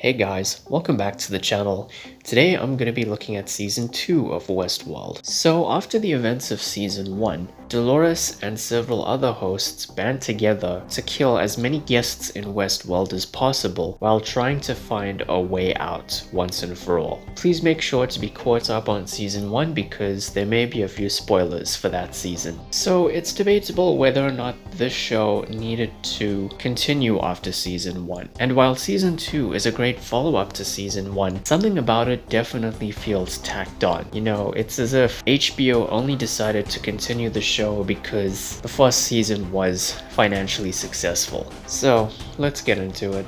Hey guys, welcome back to the channel. Today I'm going to be looking at Season 2 of Westworld. So after the events of Season 1, Dolores and several other hosts band together to kill as many guests in Westworld as possible while trying to find a way out once and for all. Please make sure to be caught up on Season 1 because there may be a few spoilers for that season. So it's debatable whether or not this show needed to continue after Season 1. And while Season 2 is a great follow-up to Season 1, something about it definitely feels tacked on. You know, it's as if HBO only decided to continue the show because the first season was financially successful. So, let's get into it.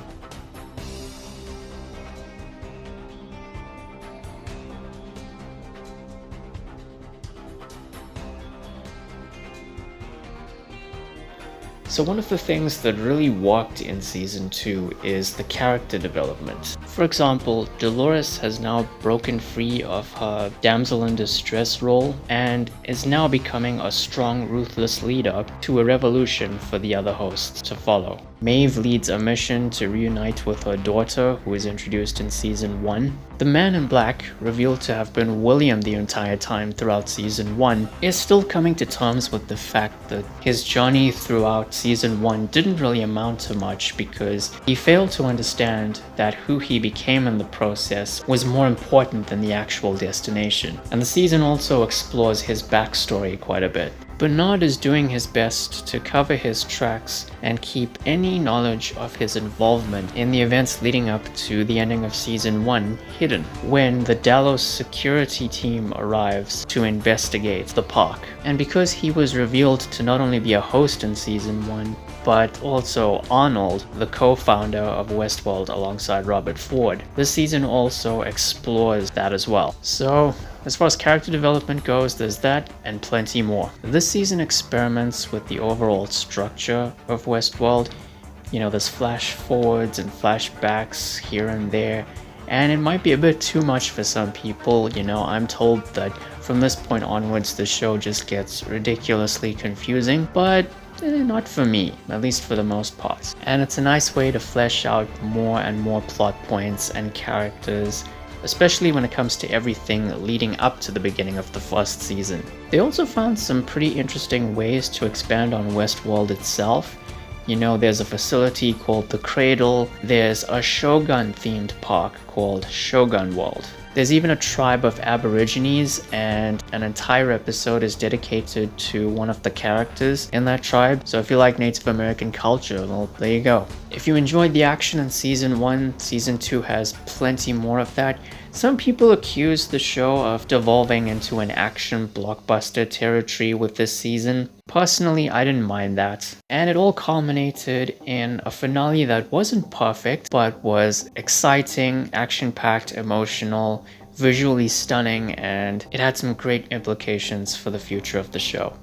So one of the things that really worked in Season 2 is the character development. For example, Dolores has now broken free of her damsel in distress role and is now becoming a strong, ruthless leader to a revolution for the other hosts to follow. Maeve leads a mission to reunite with her daughter, who is introduced in Season 1. The Man in Black, revealed to have been William the entire time throughout Season 1, is still coming to terms with the fact that his journey throughout Season 1 didn't really amount to much because he failed to understand that who he became in the process was more important than the actual destination. And the season also explores his backstory quite a bit. Bernard is doing his best to cover his tracks and keep any knowledge of his involvement in the events leading up to the ending of Season 1 hidden when the Dallas security team arrives to investigate the park. And because he was revealed to not only be a host in Season 1, but also Arnold, the co-founder of Westworld alongside Robert Ford, this season also explores that as well. So, as far as character development goes, there's that and plenty more. This season experiments with the overall structure of Westworld. You know, there's flash forwards and flashbacks here and there, and it might be a bit too much for some people. You know, I'm told that from this point onwards the show just gets ridiculously confusing, but not for me, at least for the most part. And it's a nice way to flesh out more and more plot points and characters, especially when it comes to everything leading up to the beginning of the first season. They also found some pretty interesting ways to expand on Westworld itself. You know, there's a facility called the Cradle, there's a Shogun themed park called Shogun World. There's even a tribe of Aborigines, and an entire episode is dedicated to one of the characters in that tribe. So if you like Native American culture, well, there you go. If you enjoyed the action in Season 1, Season 2 has plenty more of that. Some people accuse the show of devolving into an action blockbuster territory with this season. Personally, I didn't mind that. And it all culminated in a finale that wasn't perfect, but was exciting, action-packed, emotional, visually stunning, and it had some great implications for the future of the show.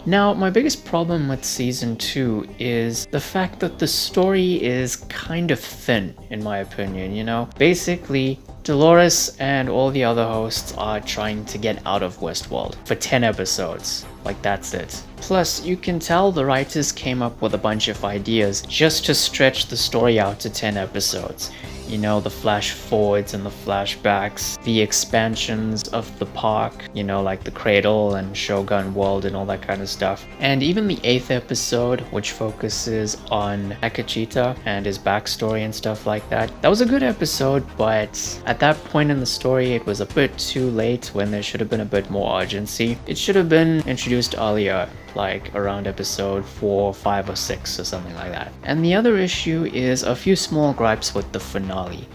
Now, my biggest problem with Season 2 is the fact that the story is kind of thin, in my opinion, you know? Basically, Dolores and all the other hosts are trying to get out of Westworld for 10 episodes. Like, that's it. Plus, you can tell the writers came up with a bunch of ideas just to stretch the story out to 10 episodes. You know, the flash forwards and the flashbacks, the expansions of the park, you know, like the Cradle and Shogun World and all that kind of stuff. And even the 8th episode, which focuses on Akachita and his backstory and stuff like that. That was a good episode, but at that point in the story, it was a bit too late when there should have been a bit more urgency. It should have been introduced earlier, like around episode 4, 5, or 6 or something like that. And the other issue is a few small gripes with the finale.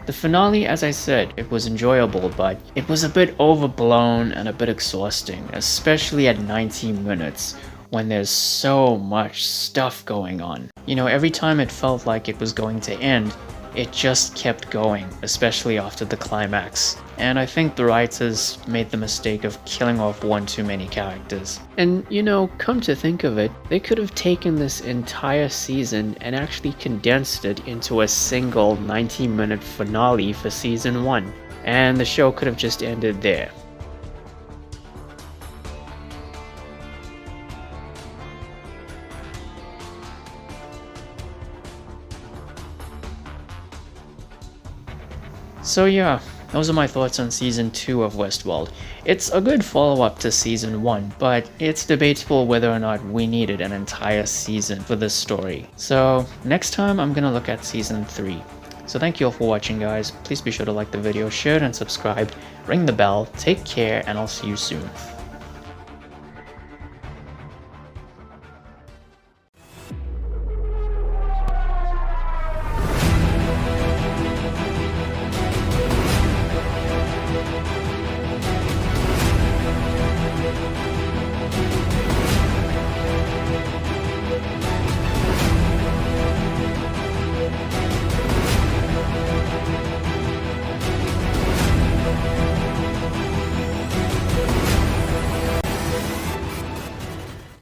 The finale, as I said, it was enjoyable, but it was a bit overblown and a bit exhausting, especially at 90 minutes when there's so much stuff going on. You know, every time it felt like it was going to end, it just kept going, especially after the climax. And I think the writers made the mistake of killing off one too many characters. And you know, come to think of it, they could have taken this entire season and actually condensed it into a single 90-minute finale for Season 1. And the show could have just ended there. So yeah, those are my thoughts on Season 2 of Westworld. It's a good follow-up to Season 1, but it's debatable whether or not we needed an entire season for this story. So next time I'm gonna look at Season 3. So thank you all for watching, guys. Please be sure to like the video, share it and subscribe, ring the bell, take care, and I'll see you soon.